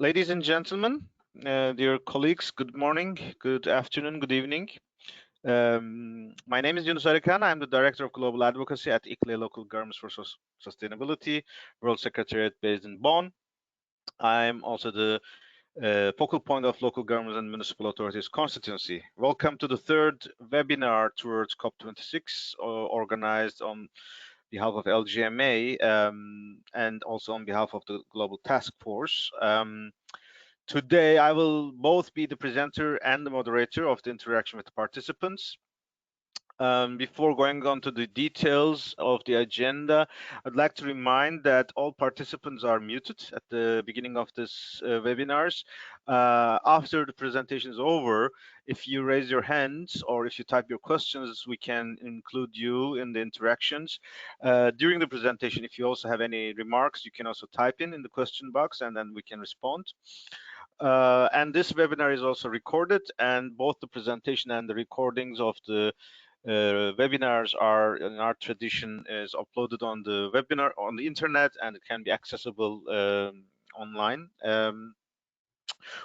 Ladies and gentlemen, dear colleagues, good morning, good afternoon, good evening. My name is Yunus Arikan. I'm the Director of Global Advocacy at ICLEI Local Governments for Sustainability, World Secretariat based in Bonn. I'm also the focal point of local governments and municipal authorities constituency. Welcome to the third webinar towards COP26, organized on behalf of LGMA and also on behalf of the Global Task Force. Today, I will both be the presenter and the moderator of the interaction with the participants. Before going on to the details of the agenda, I'd like to remind that all participants are muted at the beginning of this webinars. After the presentation is over, if you raise your hands or if you type your questions, we can include you in the interactions. During the presentation, if you also have any remarks, you can also type in the question box and then we can respond. And this webinar is also recorded, and both the presentation and the recordings of the webinars are, in our tradition, is uploaded on the webinar on the internet, and it can be accessible online.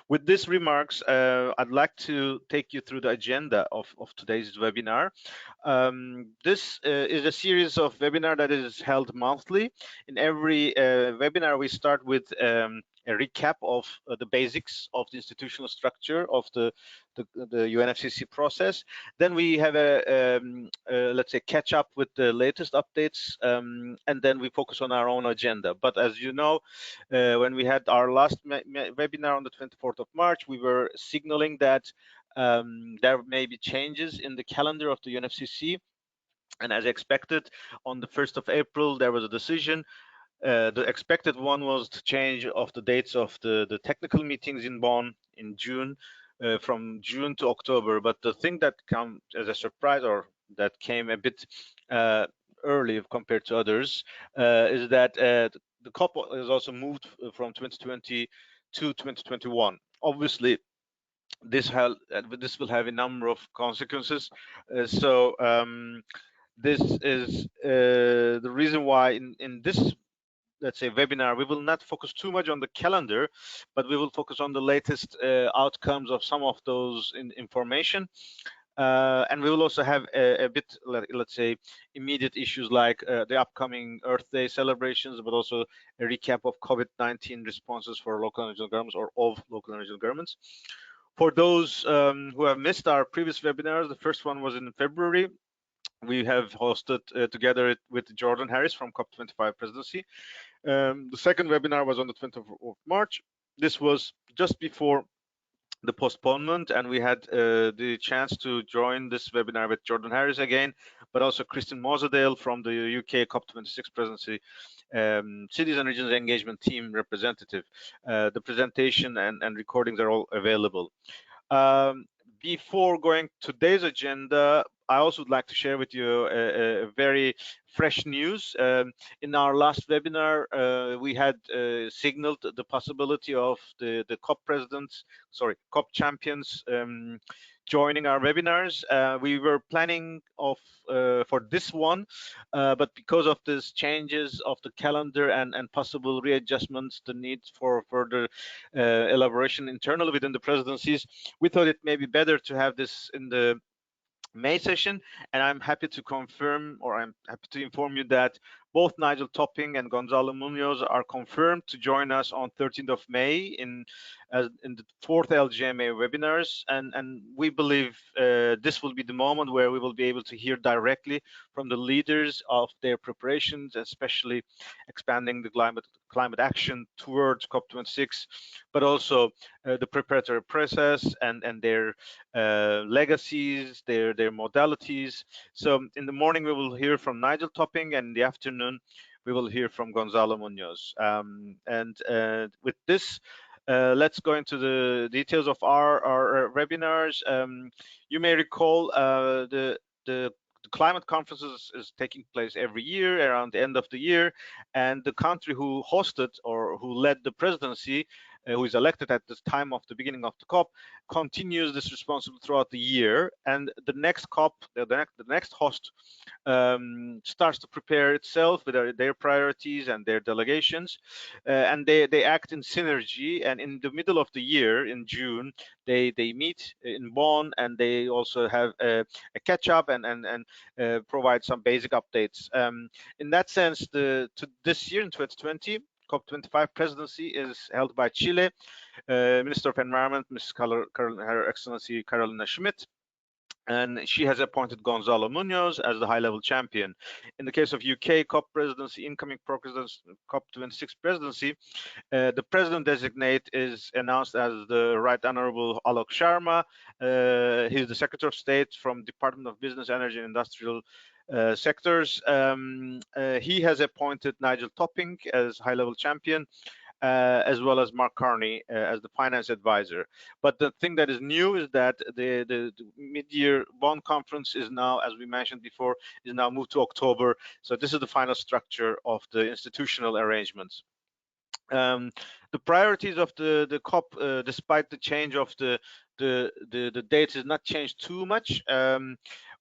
With these remarks, I'd like to take you through the agenda of today's webinar. This is a series of webinars that is held monthly. In every webinar, we start with a recap of the basics of the institutional structure of the UNFCCC process. Then we have let's say, catch up with the latest updates, and then we focus on our own agenda. But as you know, when we had our last webinar on the 24th of March, we were signaling that there may be changes in the calendar of the UNFCCC. And as expected, on the 1st of April, there was a decision. The expected one was the change of the dates of the technical meetings in Bonn in June, from June to October. But the thing that came as a surprise, or that came a bit early compared to others, is that the COP is also moved from 2020 to 2021. Obviously, this will have a number of consequences. This is the reason why in this, let's say, webinar, we will not focus too much on the calendar, but we will focus on the latest outcomes of some of those information. And we will also have a bit, let's say, immediate issues like the upcoming Earth Day celebrations, but also a recap of COVID-19 responses for local and regional governments, or of local and regional governments. For those who have missed our previous webinars, the first one was in February. We have hosted together with Jordan Harris from COP25 presidency. The second webinar was on the 20th of March. This was just before the postponement, and we had the chance to join this webinar with Jordan Harris again, but also Kristen Mosedale from the UK COP26 presidency cities and regions engagement team representative. The presentation and recordings are all available. Before going to today's agenda, I also would like to share with you a very fresh news. In our last webinar, we had signaled the possibility of the COP presidents, COP champions joining our webinars. We were planning for this one, but because of these changes of the calendar and possible readjustments, the need for further elaboration internally within the presidencies, we thought it may be better to have this in the May session, and I'm happy to confirm, or I'm happy to inform you that both Nigel Topping and Gonzalo Munoz are confirmed to join us on 13th of May in the fourth LGMA webinars, and we believe this will be the moment where we will be able to hear directly from the leaders of their preparations, especially expanding the climate action towards COP26, but also the preparatory process and their legacies, their modalities. So in the morning we will hear from Nigel Topping, and in the afternoon we will hear from Gonzalo Munoz. With this, let's go into the details of our webinars. You may recall the climate conferences is taking place every year around the end of the year, and the country who hosted or who led the presidency who is elected at the time of the beginning of the COP, continues this responsibility throughout the year. And the next COP, the next host, starts to prepare itself with their priorities and their delegations, and they act in synergy. And in the middle of the year, in June, they meet in Bonn, and they also have a catch up and provide some basic updates. In that sense, this year in 2020, COP25 presidency is held by Chile, Minister of Environment, Her Excellency Carolina Schmidt, and she has appointed Gonzalo Munoz as the high-level champion. In the case of UK COP presidency, incoming COP26 presidency, the president-designate is announced as the Right Honorable Alok Sharma. He's the Secretary of State from Department of Business, Energy, and Industrial sectors. He has appointed Nigel Topping as high-level champion, as well as Mark Carney as the finance advisor. But the thing that is new is that the mid-year Bonn conference is now, as we mentioned before, is now moved to October. So this is the final structure of the institutional arrangements. The priorities of the COP, despite the change of the dates, is not changed too much.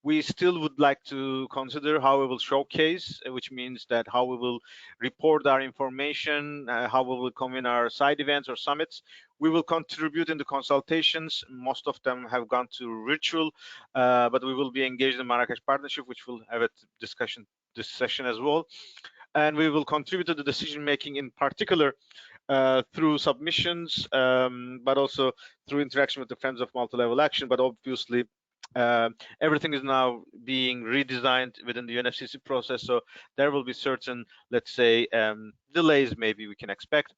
We still would like to consider how we will showcase, which means that how we will report our information, how we will come in our side events or summits. We will contribute in the consultations. Most of them have gone to virtual, but we will be engaged in the Marrakesh Partnership, which will have a discussion this session as well. And we will contribute to the decision making, in particular through submissions, but also through interaction with the Friends of Multilevel Action. But obviously, everything is now being redesigned within the Unfccc process, so there will be certain, let's say, delays maybe we can expect.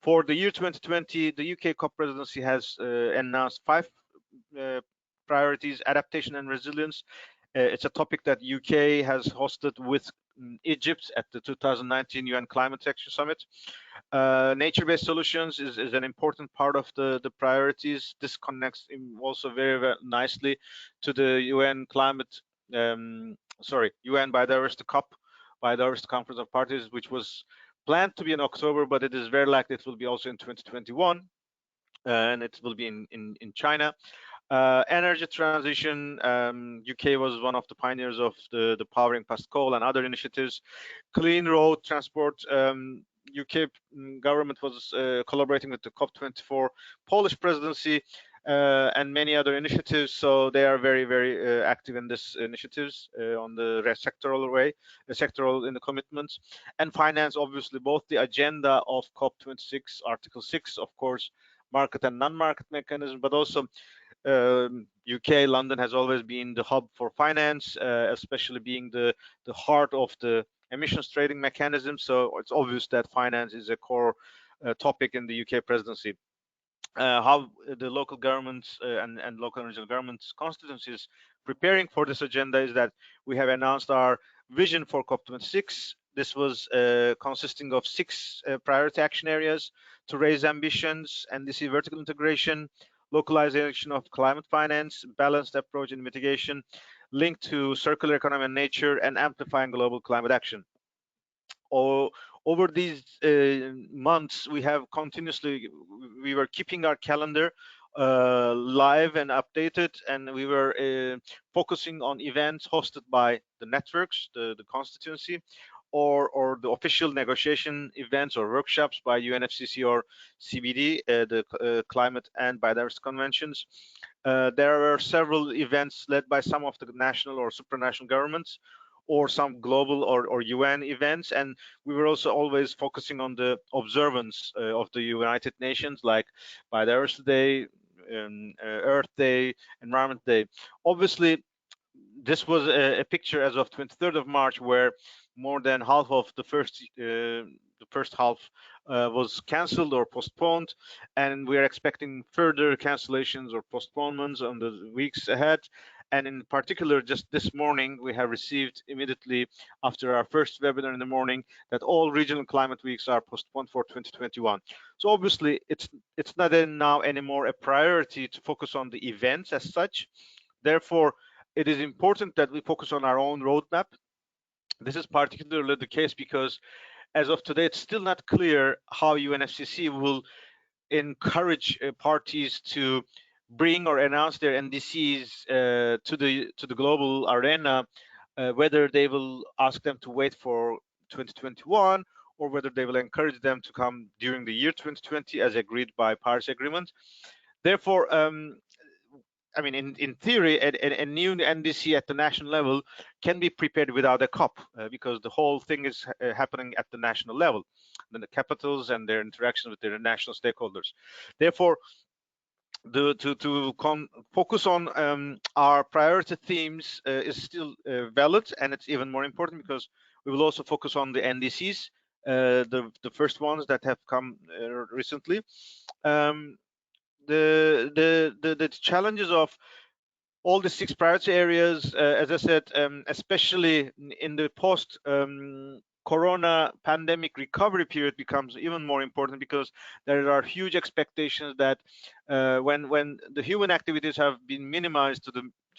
For the year 2020, the UK COP presidency has announced 5 priorities: adaptation and resilience. It's a topic that UK has hosted with Egypt at the 2019 UN Climate Action Summit. Nature-based solutions is an important part of the priorities. This connects also very, very nicely to the UN UN Biodiversity COP, Biodiversity Conference of Parties, which was planned to be in October, but it is very likely it will be also in 2021, and it will be in China. Energy transition, UK was one of the pioneers of the powering past coal and other initiatives. Clean road transport, UK government was collaborating with the COP24 Polish presidency and many other initiatives, so they are very, very active in this initiatives on the sectoral in the commitments. And finance, obviously, both the agenda of COP26, Article 6, of course, market and non-market mechanism, but also UK, London has always been the hub for finance, especially being the heart of the emissions trading mechanism. So it's obvious that finance is a core topic in the UK presidency. How the local governments and local and regional governments constituencies preparing for this agenda is that we have announced our vision for COP26. This was consisting of 6 priority action areas to raise ambitions: Ndc vertical integration, localization of climate finance, balanced approach in mitigation, linked to circular economy and nature, and amplifying global climate action. Over these months, we were keeping our calendar live and updated, and we were focusing on events hosted by the networks, the constituency, or the official negotiation events or workshops by UNFCCC or CBD, the Climate and Biodiversity Conventions. There were several events led by some of the national or supranational governments, or some global or UN events, and we were also always focusing on the observance of the United Nations, like Biodiversity Day, Earth Day, Environment Day. Obviously, this was a picture as of 23rd of March, where more than half of the first half was cancelled or postponed, and we are expecting further cancellations or postponements on the weeks ahead. And in particular, just this morning, we have received immediately after our first webinar in the morning that all regional climate weeks are postponed for 2021. So obviously, it's not now anymore a priority to focus on the events as such. Therefore, it is important that we focus on our own roadmap. This is particularly the case because as of today, it's still not clear how UNFCCC will encourage parties to bring or announce their NDCs to the global arena, whether they will ask them to wait for 2021 or whether they will encourage them to come during the year 2020 as agreed by Paris Agreement. Therefore, I mean, in theory, a new NDC at the national level can be prepared without a COP because the whole thing is happening at the national level, then the capitals and their interaction with their national stakeholders. Therefore, to focus on our priority themes is still valid, and it's even more important because we will also focus on the NDCs, the first ones that have come recently. The challenges of all the 6 priority areas, as I said, especially in the post corona pandemic recovery period, becomes even more important because there are huge expectations that when the human activities have been minimized to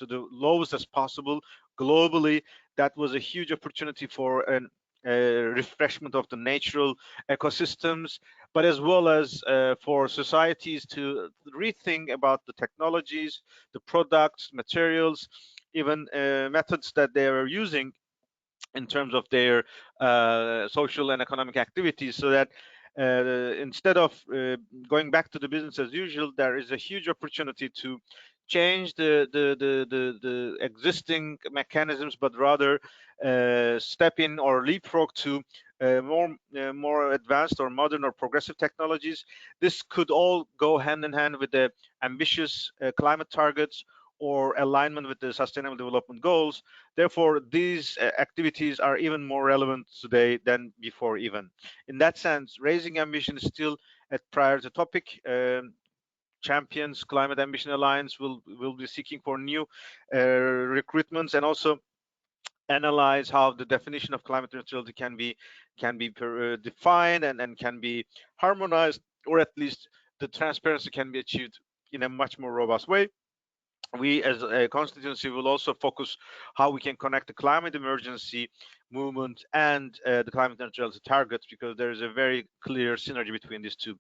the lowest as possible globally, that was a huge opportunity for an refreshment of the natural ecosystems, but as well as for societies to rethink about the technologies, the products, materials, even methods that they are using in terms of their social and economic activities, so that instead of going back to the business as usual, there is a huge opportunity to change the existing mechanisms, but rather step in or leapfrog to more advanced or modern or progressive technologies. This could all go hand in hand with the ambitious climate targets or alignment with the Sustainable Development Goals. Therefore, these activities are even more relevant today than before even. In that sense, raising ambition is still a priority topic. Champions Climate Ambition Alliance will be seeking for new recruitments and also analyze how the definition of climate neutrality can be defined and can be harmonized, or at least the transparency can be achieved in a much more robust way. We as a constituency will also focus how we can connect the climate emergency movement and the climate neutrality targets, because there is a very clear synergy between these two.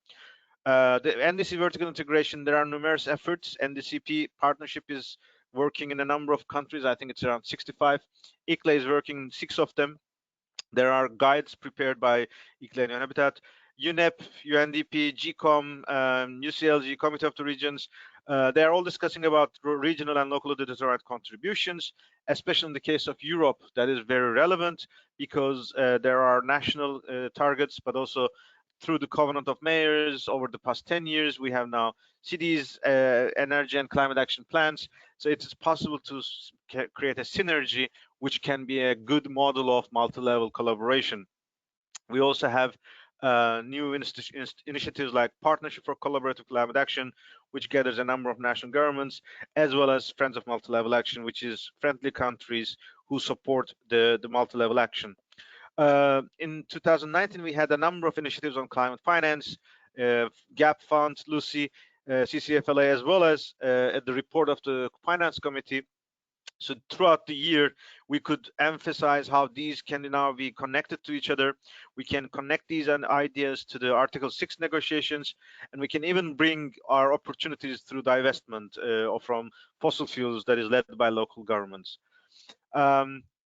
The NDC vertical integration, there are numerous efforts. NDCP partnership is working in a number of countries. I think it's around 65. ICLEI is working in 6 of them. There are guides prepared by ICLEI and Habitat, UNEP, UNDP, GCOM, UCLG, Committee of the Regions. They are all discussing about regional and local determined contributions, especially in the case of Europe. That is very relevant because there are national targets, but also through the Covenant of Mayors over the past 10 years, we have now cities, energy and climate action plans. So it is possible to create a synergy which can be a good model of multi-level collaboration. We also have new initiatives like Partnership for Collaborative Climate Action, which gathers a number of national governments, as well as Friends of Multi-Level Action, which is friendly countries who support the multi-level action. In 2019, we had a number of initiatives on climate finance, GAP Fund, Lucy, CCFLA, as well as at the report of the Finance Committee. So throughout the year, we could emphasize how these can now be connected to each other. We can connect these ideas to the Article 6 negotiations, and we can even bring our opportunities through divestment from fossil fuels that is led by local governments.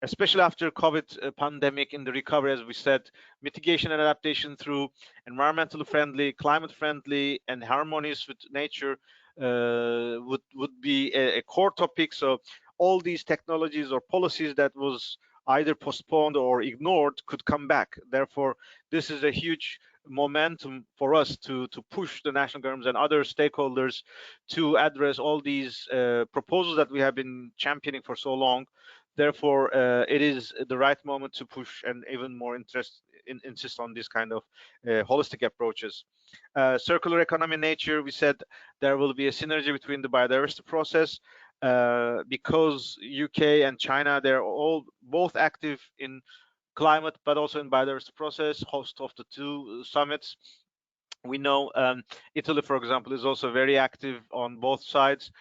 Especially after COVID pandemic, in the recovery, as we said, mitigation and adaptation through environmentally friendly, climate friendly, and harmonious with nature would be a core topic. So all these technologies or policies that was either postponed or ignored could come back. Therefore, this is a huge momentum for us to push the national governments and other stakeholders to address all these proposals that we have been championing for so long. Therefore, it is the right moment to push and even more insist on this kind of holistic approaches. Circular economy nature, we said there will be a synergy between the biodiversity process because UK and China, they're both active in climate, but also in biodiversity process, host of the 2 summits. We know Italy, for example, is also very active on both sides,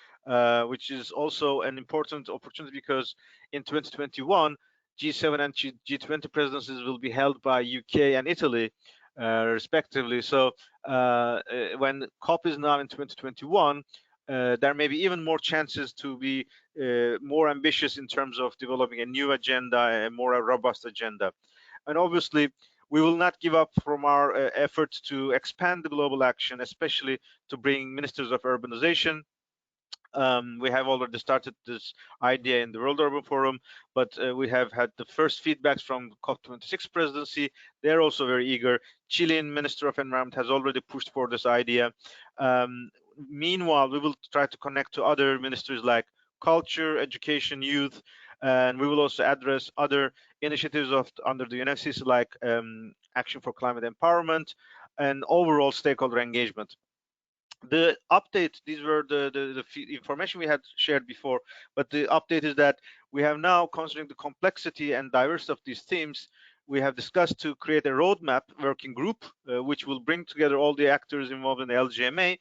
which is also an important opportunity because in 2021, G7 and G20 presidencies will be held by UK and Italy. respectively. So when COP is now in 2021, there may be even more chances to be more ambitious in terms of developing a new agenda, a more robust agenda. And obviously, we will not give up from our efforts to expand the global action, especially to bring ministers of urbanization. We have already started this idea in the World Urban Forum, but we have had the first feedbacks from COP26 presidency. They're also very eager. Chilean Minister of Environment has already pushed for this idea. Meanwhile, we will try to connect to other ministries like culture, education, youth, and we will also address other initiatives under the UNFCCC like Action for Climate Empowerment and overall stakeholder engagement. The update, these were the information we had shared before, but the update is that we have now, considering the complexity and diversity of these themes, we have discussed to create a roadmap working group, which will bring together all the actors involved in the LGMA.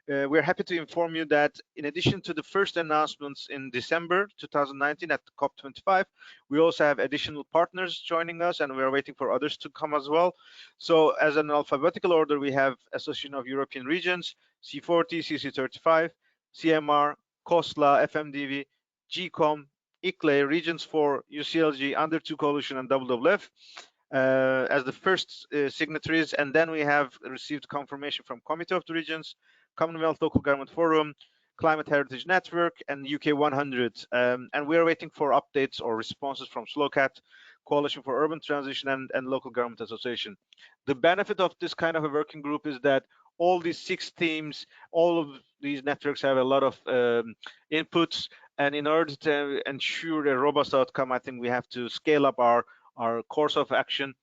We're happy to inform you that in addition to the first announcements in December 2019 at COP25, we also have additional partners joining us, and we're waiting for others to come as well. So as an alphabetical order, we have Association of European Regions, C40, CC35, CMR, COSLA, FMDV, GCOM, ICLEI, Regions 4, UCLG, Under 2 Coalition, and WWF as the first signatories. And then we have received confirmation from Committee of the Regions, Commonwealth Local Government Forum, Climate Heritage Network, and UK 100. And we are waiting for updates or responses from SLOCAT, Coalition for Urban Transition, and Local Government Association. The benefit of this kind of a working group is that all these 6 teams, all of these networks have a lot of inputs, and in order to ensure a robust outcome, I think we have to scale up our course of action.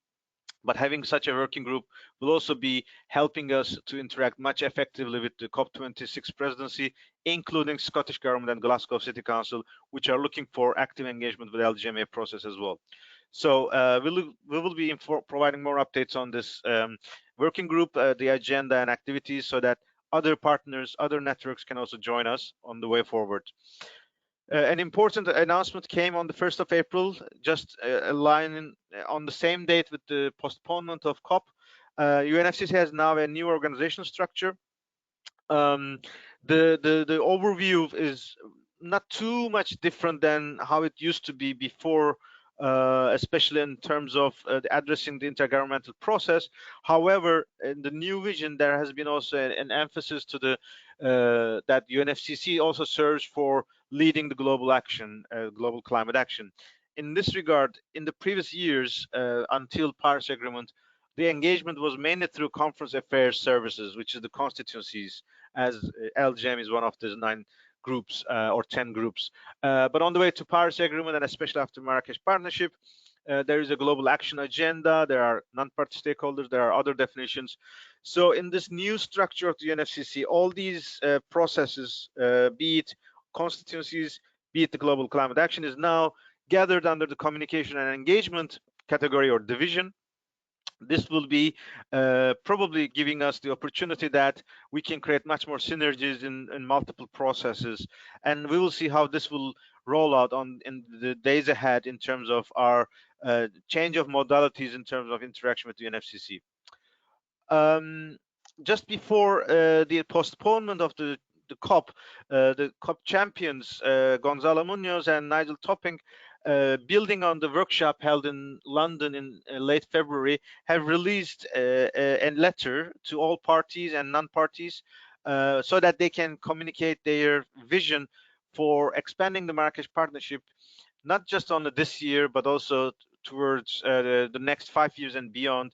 But having such a working group will also be helping us to interact much effectively with the COP26 presidency, including Scottish Government and Glasgow City Council, which are looking for active engagement with the LGMA process as well. So we will be providing more updates on this working group, the agenda and activities, so that other partners, other networks can also join us on the way forward. An important announcement came on the 1st of April, just aligning on the same date with the postponement of COP. UNFCCC has now a new organizational structure. The overview is not too much different than how it used to be before, especially in terms of addressing the intergovernmental process. However, in the new vision, there has been also an emphasis to the that UNFCCC also serves for leading the global action, global climate action. In this regard, in the previous years, until Paris Agreement, the engagement was mainly through conference affairs services, which is the constituencies, as LGM is one of the 9 groups or 10 groups. But on the way to Paris Agreement, and especially after Marrakesh Partnership, there is a global action agenda, there are non-party stakeholders, there are other definitions. So in this new structure of the UNFCCC, all these processes, be it constituencies, be it the global climate action, is now gathered under the communication and engagement category or division. This will be probably giving us the opportunity that we can create much more synergies in multiple processes, and we will see how this will roll out in the days ahead in terms of our change of modalities in terms of interaction with the UNFCCC. Just before the postponement of the COP, the COP champions, Gonzalo Munoz and Nigel Topping, building on the workshop held in London in late February, have released a letter to all parties and non-parties so that they can communicate their vision for expanding the Marrakesh Partnership, not just on this year, but also towards the next 5 years and beyond,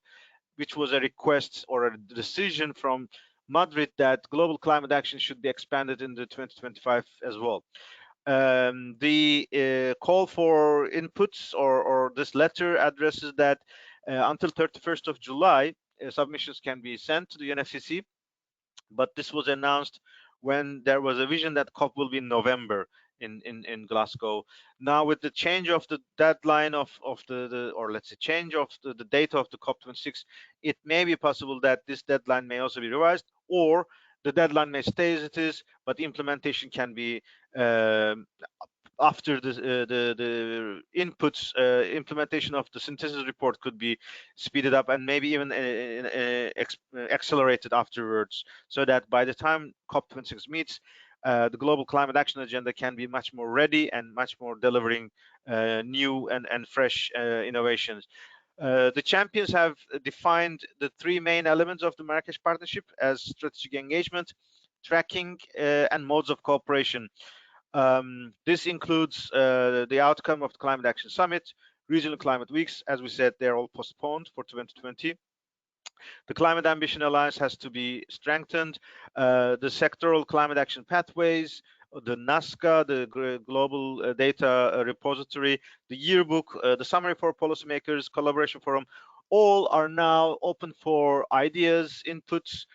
which was a request or a decision from Madrid that global climate action should be expanded into 2025 as well. The call for inputs or this letter addresses that until 31st of July, submissions can be sent to the UNFCCC, but this was announced when there was a vision that COP will be in November in Glasgow. Now, with the change of the deadline or let's say change of the date of the COP26, it may be possible that this deadline may also be revised, or the deadline may stay as it is, but the implementation can be after the inputs, implementation of the synthesis report could be speeded up and maybe even accelerated afterwards, so that by the time COP26 meets, the global climate action agenda can be much more ready and much more delivering new and fresh innovations. The champions have defined the three main elements of the Marrakesh Partnership as strategic engagement, tracking, and modes of cooperation. This includes the outcome of the Climate Action Summit, regional climate weeks. As we said, they're all postponed for 2020. The Climate Ambition Alliance has to be strengthened. The sectoral climate action pathways, the NASCA, the Global Data Repository, the yearbook, the summary for policymakers, collaboration forum, all are now open for ideas, inputs,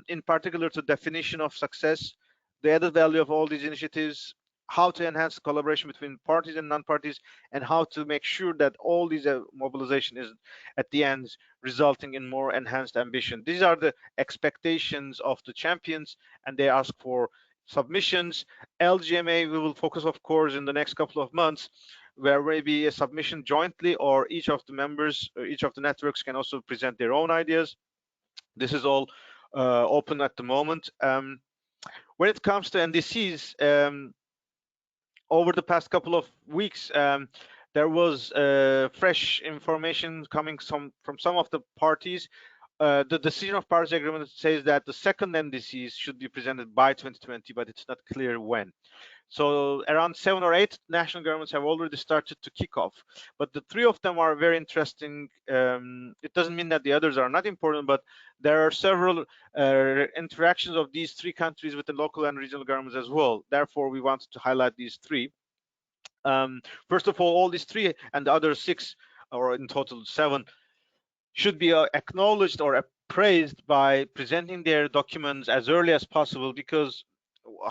in particular to definition of success, the added value of all these initiatives, how to enhance collaboration between parties and non-parties, and how to make sure that all these mobilization is at the end resulting in more enhanced ambition. These are the expectations of the champions, and they ask for submissions. LGMA, we will focus, of course, in the next couple of months, where maybe a submission jointly, or each of the members, or each of the networks can also present their own ideas. This is all open at the moment. When it comes to NDCs, over the past couple of weeks, there was fresh information coming from some of the parties. The decision of Paris Agreement says that the second NDCs should be presented by 2020, but it's not clear when. So around 7 or 8 national governments have already started to kick off, but the 3 of them are very interesting. It doesn't mean that the others are not important, but there are several interactions of these 3 countries with the local and regional governments as well. Therefore, we wanted to highlight these 3. First of all these 3 and the other 6, or in total 7, should be acknowledged or appraised by presenting their documents as early as possible, because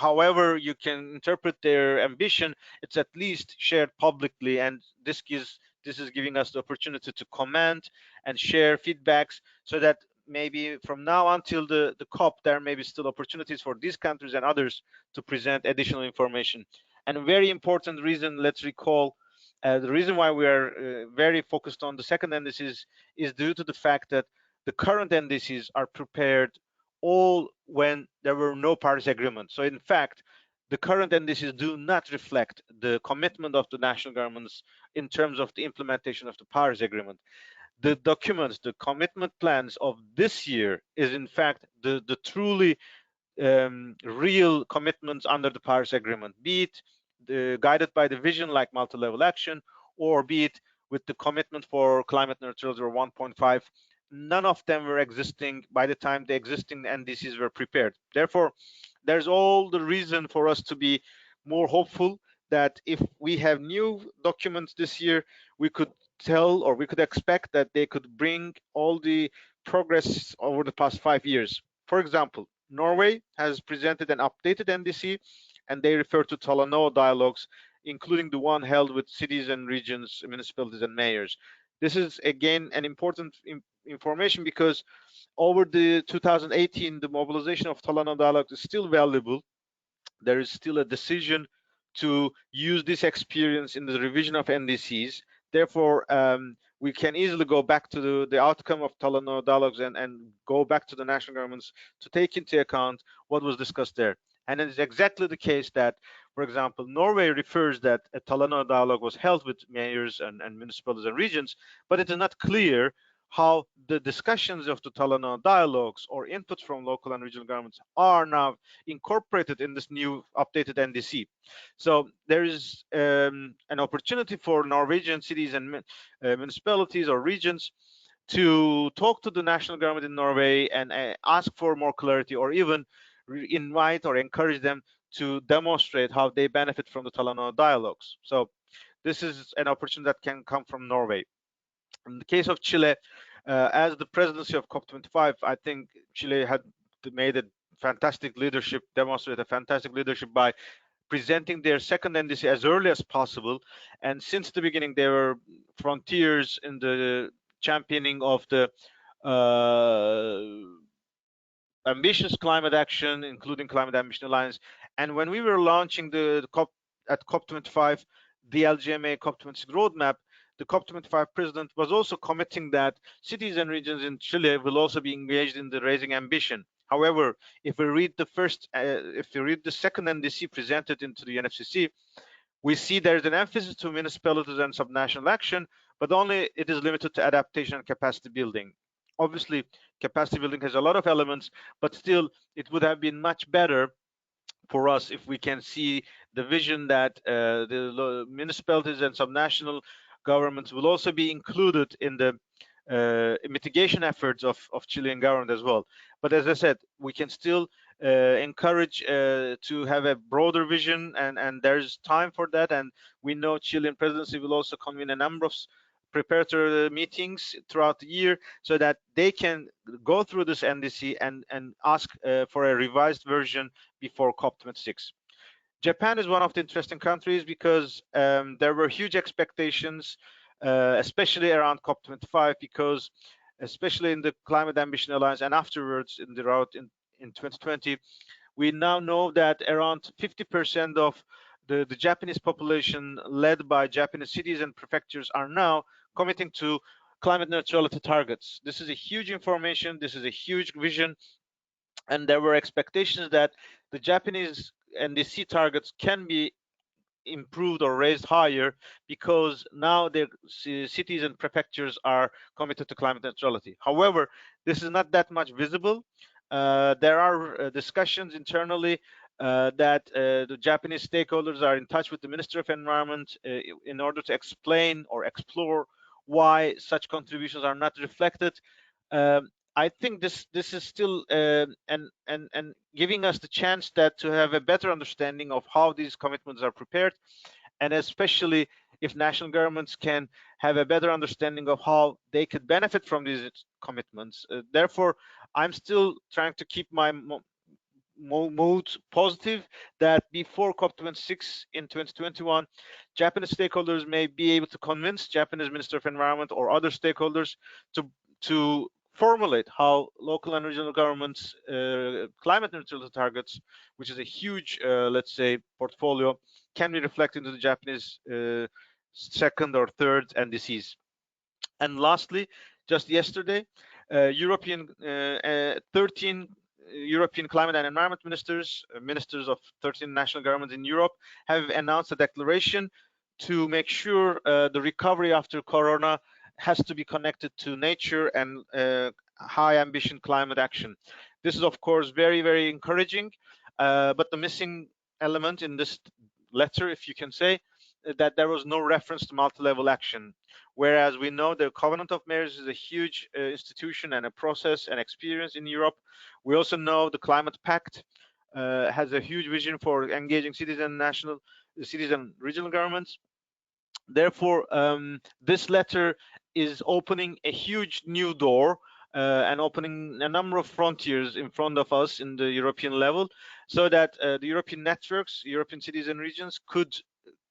however you can interpret their ambition, it's at least shared publicly, and this is giving us the opportunity to comment and share feedbacks, so that maybe from now until the COP, there may be still opportunities for these countries and others to present additional information. And a very important reason, let's recall, the reason why we are very focused on the second NDCs is due to the fact that the current NDCs are prepared all when there were no Paris Agreement. So in fact, the current NDCs do not reflect the commitment of the national governments in terms of the implementation of the Paris Agreement. The documents, the commitment plans of this year is in fact the truly real commitments under the Paris Agreement, be it guided by the vision like multi-level action, or be it with the commitment for climate neutrality or 1.5. None of them were existing by the time the existing NDCs were prepared. Therefore, there's all the reason for us to be more hopeful that if we have new documents this year, we could tell, or we could expect that they could bring all the progress over the past 5 years. For example, Norway has presented an updated NDC, and they refer to Talanoa dialogues, including the one held with cities and regions, municipalities, and mayors. This is again an important information, because over the 2018, the mobilization of Talanoa dialogue is still valuable. There is still a decision to use this experience in the revision of NDCs. Therefore, we can easily go back to the outcome of Talanoa dialogues and go back to the national governments to take into account what was discussed there. And it is exactly the case that, for example, Norway refers that a Talanoa dialogue was held with mayors and municipalities and regions, but it is not clear how the discussions of the Talanoa dialogues or inputs from local and regional governments are now incorporated in this new updated NDC. So there is an opportunity for Norwegian cities and municipalities or regions to talk to the national government in Norway and ask for more clarity, or even invite or encourage them to demonstrate how they benefit from the Talanoa dialogues. So this is an opportunity that can come from Norway. In the case of Chile, as the presidency of COP25, I think Chile had made a fantastic leadership, demonstrated a fantastic leadership by presenting their second NDC as early as possible. And since the beginning, they were frontiers in the championing of the ambitious climate action, including Climate Ambition Alliance. And when we were launching the COP at COP25, the LGMA COP26 roadmap, the COP25 president was also committing that cities and regions in Chile will also be engaged in the raising ambition. However, if we read the second NDC presented into the Unfccc, we see there is an emphasis to municipalities and subnational action, but only it is limited to adaptation and capacity building. Obviously, capacity building has a lot of elements, but still, it would have been much better for us if we can see the vision that the municipalities and subnational governments will also be included in the mitigation efforts of Chilean government as well. But as I said, we can still encourage to have a broader vision, and there's time for that. And we know Chilean presidency will also convene a number of preparatory meetings throughout the year so that they can go through this NDC and ask for a revised version before COP26. Japan is one of the interesting countries because there were huge expectations, especially around COP25, because especially in the Climate Ambition Alliance and afterwards in the route in 2020, we now know that around 50% of the Japanese population, led by Japanese cities and prefectures, are now committing to climate neutrality targets. This is a huge information, this is a huge vision, and there were expectations that the Japanese NDC targets can be improved or raised higher because now their cities and prefectures are committed to climate neutrality. However, this is not that much visible. There are discussions internally that the Japanese stakeholders are in touch with the Ministry of Environment in order to explain or explore why such contributions are not reflected. I think this is still and giving us the chance that to have a better understanding of how these commitments are prepared, and especially if national governments can have a better understanding of how they could benefit from these commitments. Therefore, I'm still trying to keep my mood positive that before COP26 in 2021, Japanese stakeholders may be able to convince Japanese Minister of Environment or other stakeholders to formulate how local and regional governments climate neutrality targets, which is a huge, let's say, portfolio, can be reflected into the Japanese second or third NDCs. And lastly, just yesterday, 13 European climate and environment ministers, ministers of 13 national governments in Europe, have announced a declaration to make sure the recovery after Corona has to be connected to nature and high ambition climate action. This is, of course, very, very encouraging, but the missing element in this letter, if you can say, that there was no reference to multi-level action. Whereas we know the Covenant of Mayors is a huge institution and a process and experience in Europe. We also know the Climate Pact has a huge vision for engaging cities and regional governments. Therefore, this letter is opening a huge new door and opening a number of frontiers in front of us in the European level, so that the European networks, European cities and regions could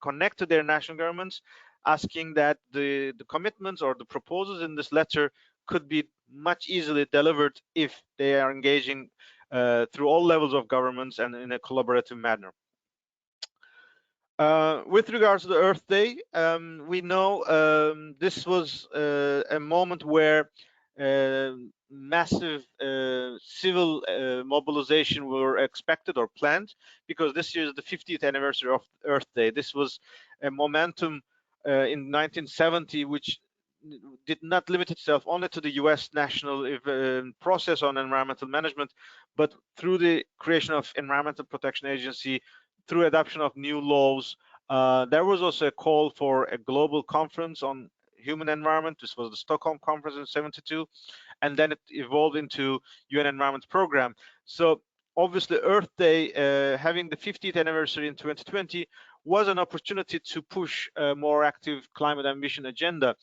connect to their national governments, asking that the commitments or the proposals in this letter could be much easily delivered if they are engaging through all levels of governments and in a collaborative manner. With regards to the Earth Day, we know this was a moment where massive civil mobilization were expected or planned, because this year is the 50th anniversary of Earth Day. This was a momentum in 1970, which did not limit itself only to the US national process on environmental management, but through the creation of Environmental Protection Agency, through adoption of new laws. There was also a call for a global conference on human environment. This was the Stockholm Conference in '72, and then it evolved into UN Environment Program. So obviously Earth Day, having the 50th anniversary in 2020, was an opportunity to push a more active climate ambition agenda.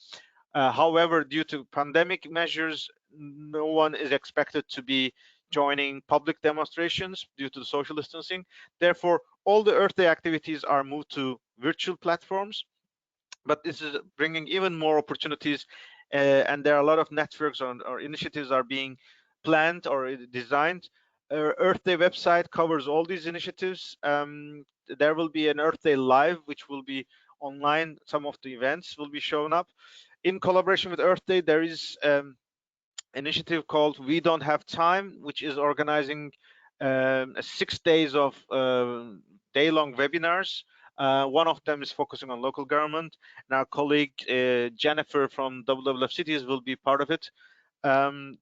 However, due to pandemic measures, no one is expected to be joining public demonstrations due to the social distancing. Therefore, all the Earth Day activities are moved to virtual platforms. But this is bringing even more opportunities, and there are a lot of networks or initiatives are being planned or designed. Earth Day website covers all these initiatives. there will be an Earth Day live, which will be online. Some of the events will be shown up. In collaboration with Earth Day, there is initiative called We Don't Have Time, which is organizing 6 days of day-long webinars. One of them is focusing on local government, and our colleague Jennifer from WWF Cities will be part of it.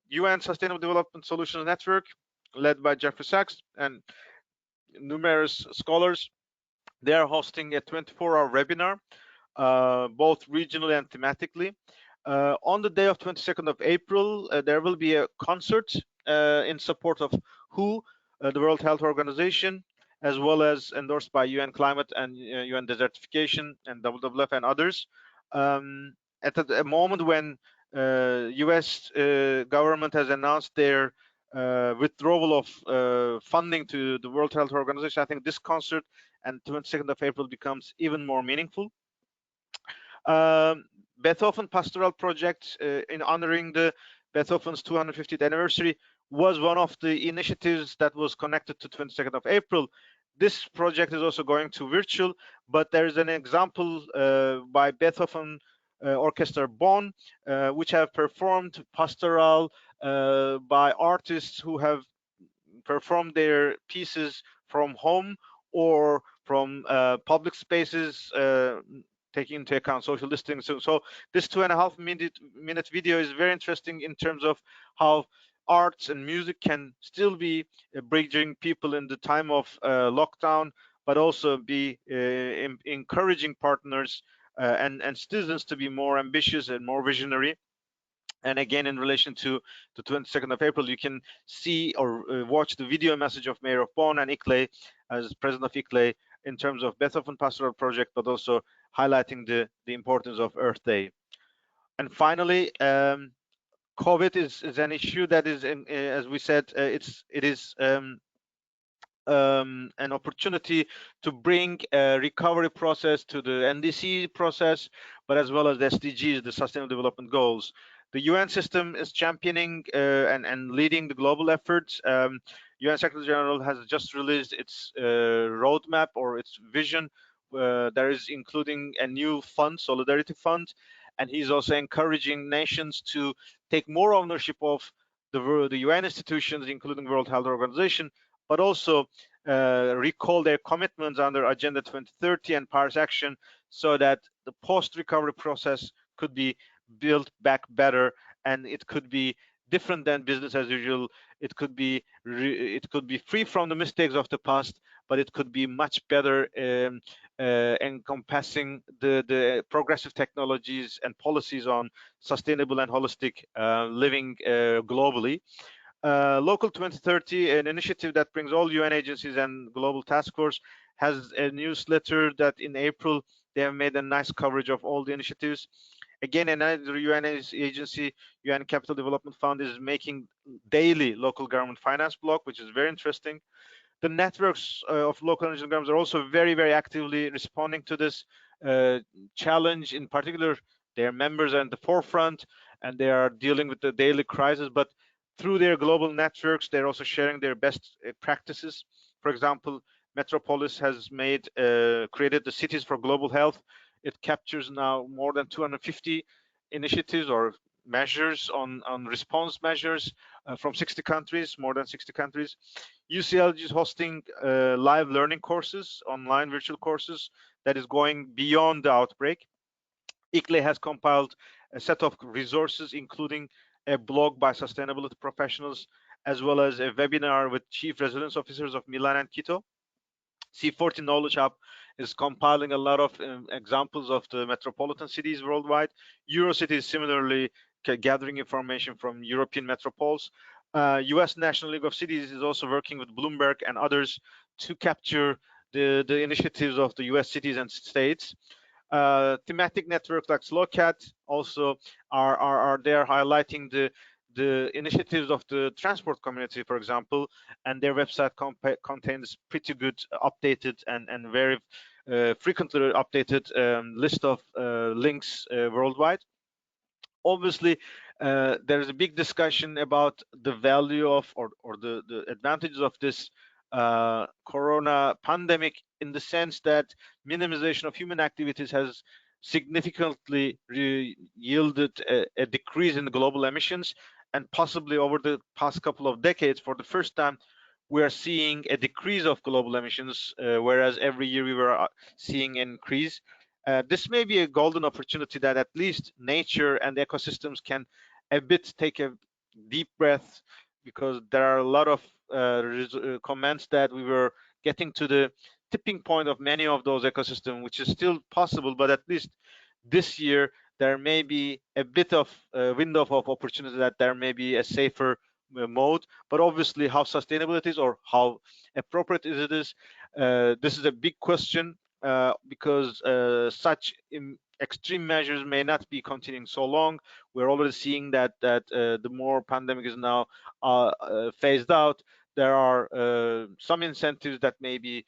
UN Sustainable Development Solutions Network, led by Jeffrey Sachs and numerous scholars, they are hosting a 24-hour webinar, both regionally and thematically. On the day of 22nd of April, there will be a concert in support of WHO, the World Health Organization, as well as endorsed by UN Climate and UN Desertification and WWF and others. At a moment when US government has announced their withdrawal of funding to the World Health Organization, I think this concert and 22nd of April becomes even more meaningful. Beethoven Pastoral Project in honoring the Beethoven's 250th anniversary was one of the initiatives that was connected to 22nd of April. This project is also going to virtual, but there is an example by Beethoven Orchestra Bonn, which have performed pastoral by artists who have performed their pieces from home or from public spaces, taking into account social distancing. So this 2.5-minute video is very interesting in terms of how arts and music can still be bridging people in the time of lockdown, but also be encouraging partners and citizens to be more ambitious and more visionary. And again, in relation to the 22nd of April, you can see or watch the video message of Mayor of Bonn and ICLEI as President of ICLEI in terms of Beethoven Pastoral Project, but also highlighting the importance of Earth Day. And finally, COVID is an issue that is, as we said, it is an opportunity to bring a recovery process to the NDC process, but as well as the SDGs, the Sustainable Development Goals. The UN system is championing and leading the global efforts. UN Secretary General has just released its roadmap or its vision. There is including a new fund, Solidarity Fund, and he's also encouraging nations to take more ownership of the UN institutions, including World Health Organization, but also recall their commitments under Agenda 2030 and Paris Action, so that the post-recovery process could be built back better, and it could be different than business as usual. It could be free from the mistakes of the past, but it could be much better, encompassing the progressive technologies and policies on sustainable and holistic living globally. Local 2030, an initiative that brings all UN agencies and Global Task Force, has a newsletter that in April they have made a nice coverage of all the initiatives. Again, another UN agency, UN Capital Development Fund, is making daily local government finance block, which is very interesting. The networks of local and regional governments are also very, very actively responding to this challenge. In particular, their members are in the forefront and they are dealing with the daily crisis, but through their global networks, they're also sharing their best practices. For example, Metropolis has created the Cities for Global Health. It captures now more than 250 initiatives or measures on response measures from 60 countries, more than 60 countries. UCLG is hosting live learning courses, online virtual courses that is going beyond the outbreak. ICLEI has compiled a set of resources, including a blog by sustainability professionals, as well as a webinar with chief residence officers of Milan and Quito. C40 Knowledge Hub is compiling a lot of examples of the metropolitan cities worldwide. Eurocity is similarly gathering information from European metropoles. US National League of Cities is also working with Bloomberg and others to capture the initiatives of the US cities and states. Thematic networks like SlowCat also are there highlighting the initiatives of the transport community, for example, and their website contains pretty good updated and very frequently updated list of links worldwide. Obviously, there is a big discussion about the value of or the advantages of this corona pandemic, in the sense that minimization of human activities has significantly yielded a decrease in the global emissions, and possibly over the past couple of decades, for the first time, we are seeing a decrease of global emissions, whereas every year we were seeing an increase. This may be a golden opportunity that at least nature and ecosystems can a bit take a deep breath, because there are a lot of comments that we were getting to the tipping point of many of those ecosystems, which is still possible, but at least this year there may be a bit of window of opportunity that there may be a safer mode. But obviously, how sustainable it is or how appropriate it is, this is a big question, because such extreme measures may not be continuing so long. We're already seeing that the more pandemic is now phased out, there are some incentives that may be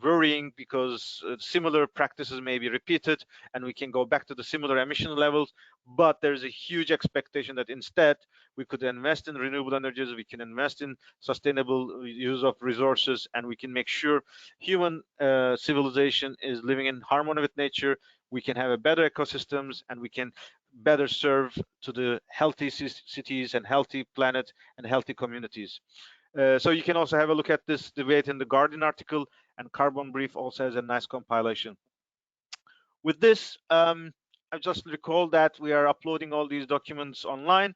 worrying, because similar practices may be repeated and we can go back to the similar emission levels. But there's a huge expectation that instead we could invest in renewable energies, we can invest in sustainable use of resources, and we can make sure human civilization is living in harmony with nature. We can have a better ecosystems, and we can better serve to the healthy cities and healthy planet and healthy communities. So you can also have a look at this debate in the Guardian article, and Carbon Brief also has a nice compilation. With this, I just recall that we are uploading all these documents online,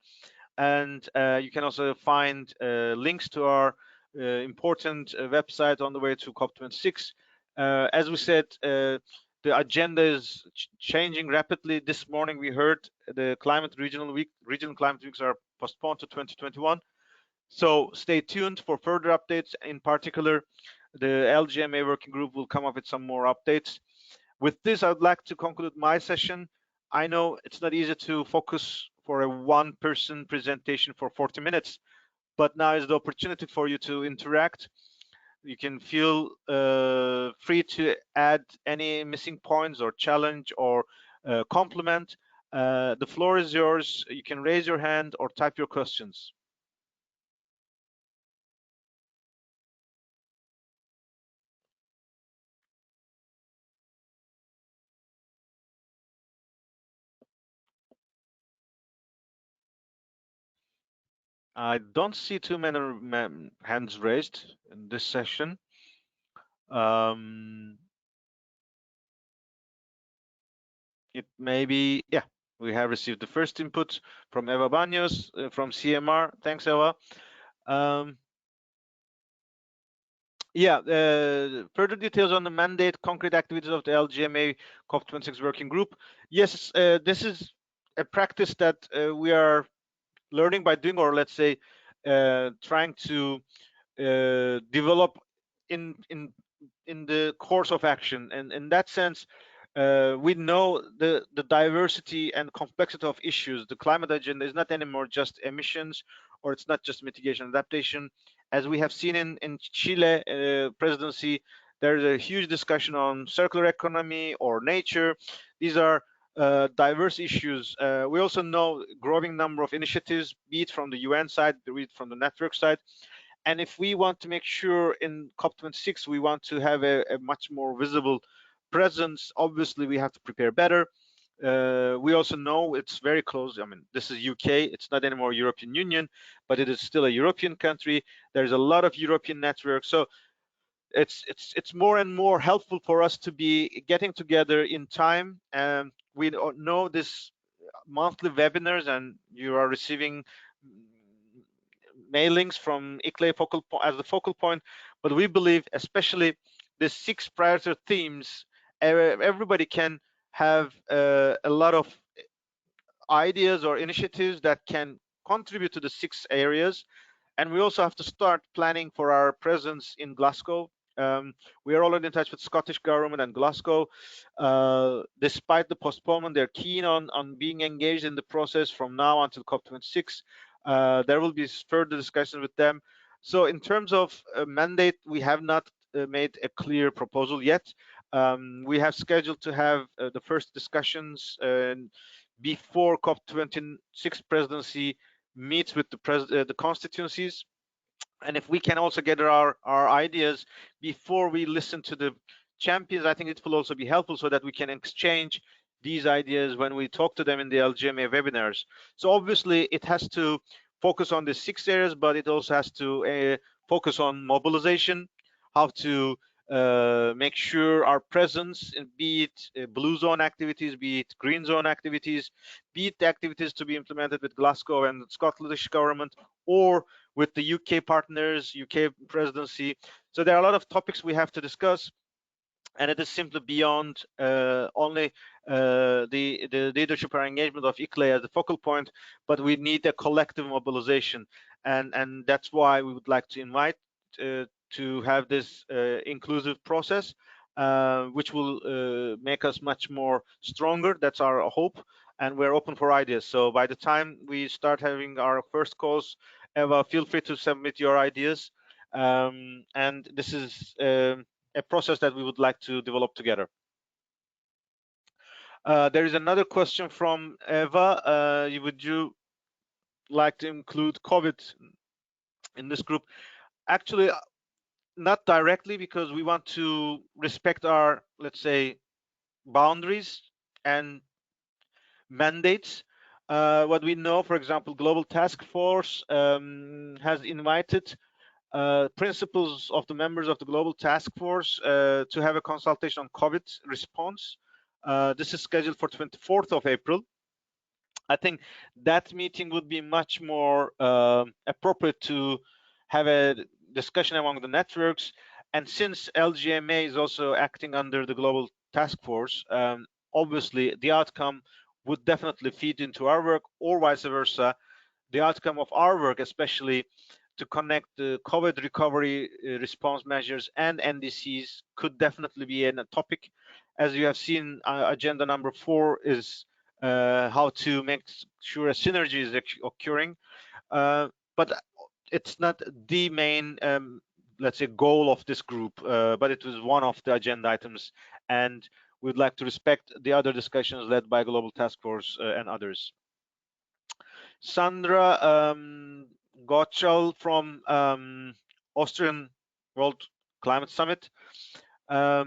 and you can also find links to our important website on the way to COP26. As we said, the agenda is changing rapidly. This morning we heard the regional climate weeks are postponed to 2021. So stay tuned for further updates. In particular, the LGMA working group will come up with some more updates. With this, I would like to conclude my session. I know it's not easy to focus for a one-person presentation for 40 minutes, but now is the opportunity for you to interact. You can feel free to add any missing points or challenge or compliment. The floor is yours. You can raise your hand or type your questions. I don't see too many hands raised in this session. It may be, yeah, we have received the first input from Eva Baños from CMR. Thanks, Eva. Yeah, further details on the mandate, concrete activities of the LGMA COP26 working group. Yes, this is a practice that we are learning by doing, or let's say trying to develop in the course of action. And in that sense, we know the diversity and complexity of issues. The climate agenda is not anymore just emissions, or it's not just mitigation and adaptation. As we have seen in Chile presidency, there's a huge discussion on circular economy or nature. These are diverse issues. We also know growing number of initiatives, be it from the UN side, be it from the network side. And if we want to make sure in COP26 we want to have a much more visible presence, obviously we have to prepare better. We also know it's very close. I mean, this is UK, it's not anymore European Union, but it is still a European country. There's a lot of European networks. So it's more and more helpful for us to be getting together in time. And we know this monthly webinars, and you are receiving mailings from ICLEI as the focal point, but we believe especially the 6 priority themes, everybody can have a lot of ideas or initiatives that can contribute to the 6 areas. And we also have to start planning for our presence in Glasgow. We are already in touch with Scottish government and Glasgow. Despite the postponement, they're keen on being engaged in the process from now until COP26. There will be further discussions with them. So in terms of mandate, we have not made a clear proposal yet. We have scheduled to have the first discussions before COP26 presidency meets with the constituencies. And if we can also gather our ideas before we listen to the champions, I think it will also be helpful so that we can exchange these ideas when we talk to them in the LGMA webinars. So obviously it has to focus on the 6 areas, but it also has to focus on mobilization, how to make sure our presence, be it blue zone activities, be it green zone activities, be it the activities to be implemented with Glasgow and Scottish government, or with the UK partners, UK presidency. So there are a lot of topics we have to discuss, and it is simply beyond only the leadership or engagement of ICLEI as the focal point, but we need a collective mobilization, and that's why we would like to invite to have this inclusive process, which will make us much more stronger. That's our hope, and we're open for ideas. So by the time we start having our first calls, Eva, feel free to submit your ideas, and this is a process that we would like to develop together. There is another question from Eva. Would you like to include COVID in this group? Actually, not directly, because we want to respect our, let's say, boundaries and mandates. What we know, for example, Global Task Force has invited principals of the members of the Global Task Force to have a consultation on COVID response. This is scheduled for 24th of April. I think that meeting would be much more appropriate to have a discussion among the networks. And since LGMA is also acting under the Global Task Force, obviously the outcome would definitely feed into our work, or vice versa. The outcome of our work, especially to connect the COVID recovery response measures and NDCs, could definitely be a topic. As you have seen, agenda number 4 is how to make sure a synergy is occurring. But it's not the main, let's say, goal of this group, but it was one of the agenda items. And we'd like to respect the other discussions led by Global Task Force and others. Sandra Gottschall from Austrian World Climate Summit. Are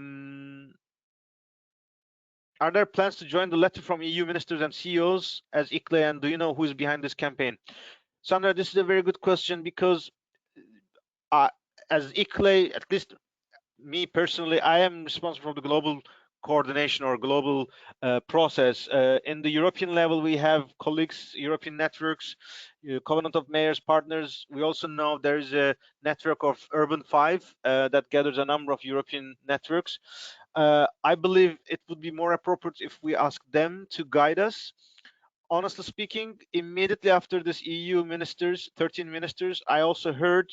there plans to join the letter from EU ministers and CEOs as ICLEI, and do you know who is behind this campaign? Sandra, this is a very good question, because as ICLEI, at least me personally, I am responsible for the global coordination or global process. In the European level, we have colleagues, European networks, Covenant of Mayors partners. We also know there is a network of Urban 5 that gathers a number of European networks. I believe it would be more appropriate if we ask them to guide us. Honestly speaking, immediately after this EU ministers, 13 ministers, I also heard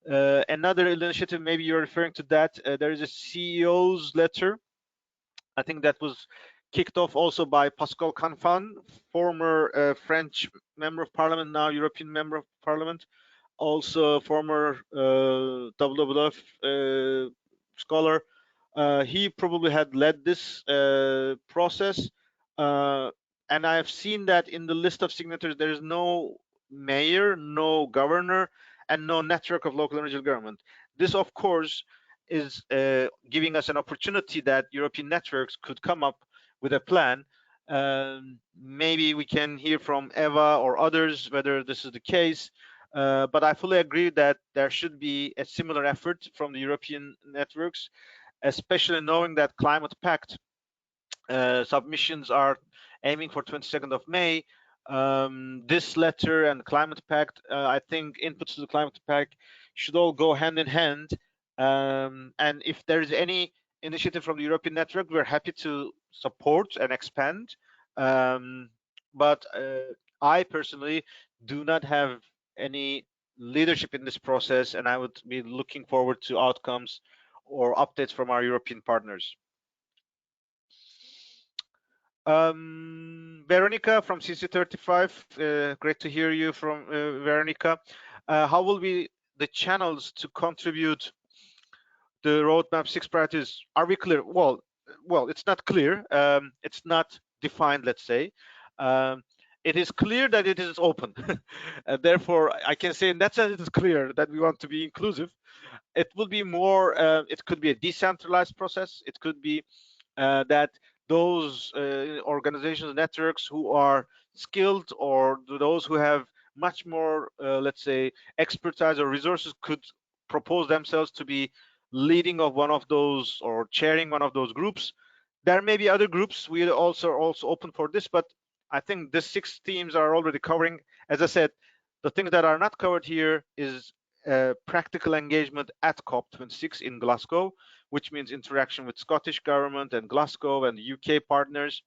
another initiative, maybe you're referring to that. There is a CEO's letter. I think that was kicked off also by Pascal Canfin, former French member of parliament, now European member of parliament, also former WWF scholar. He probably had led this process. And I have seen that in the list of signatories, there is no mayor, no governor, and no network of local and regional government. This, of course, is giving us an opportunity that European networks could come up with a plan. Maybe we can hear from Eva or others whether this is the case. But I fully agree that there should be a similar effort from the European networks, especially knowing that Climate Pact submissions are aiming for 22nd of May. This letter and Climate Pact, I think inputs to the Climate Pact should all go hand in hand. And if there is any initiative from the European network, we're happy to support and expand. But I personally do not have any leadership in this process, and I would be looking forward to outcomes or updates from our European partners. Veronica from CC35, great to hear you from Veronica. How will be the channels to contribute the roadmap 6 priorities? Are we clear? Well, it's not clear. It's not defined, let's say. it is clear that it is open. Therefore, I can say in that sense it is clear that we want to be inclusive. It will be more, it could be a decentralized process. It could be that those organizations, networks who are skilled, or those who have much more, let's say, expertise or resources, could propose themselves to be leading of one of those or chairing one of those groups. There may be other groups. We are also open for this, but I think the 6 themes are already covering. As I said, the things that are not covered here is practical engagement at COP26 in Glasgow, which means interaction with Scottish government and Glasgow and the UK partners,